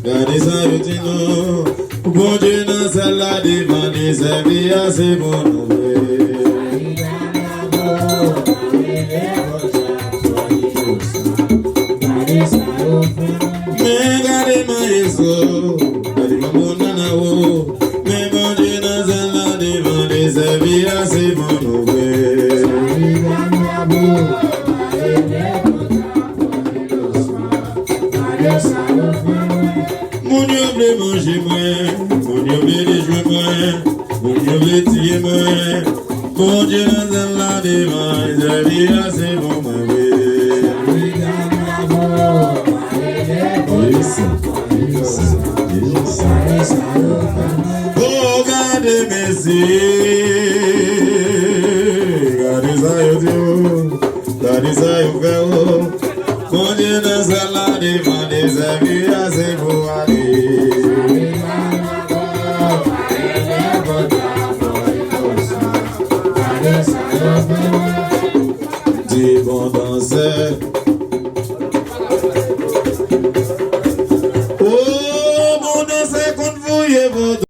Garisa yutino, bonje na salade mani sevia se bonove. Me gare maeso, gare mamona na wo. Me bonje na salade mani sevia se bonove. Mon Dieu veut manger moi, mon Dieu veut jouer moi, mon Dieu veut tirer moi. Mon Dieu dans la divine, je vis assez bon ma oh, gardez merci, gardez ça yo, gardez ça yo frère. Mon Dieu dans la divine, je vis assez bon Dis bon danser,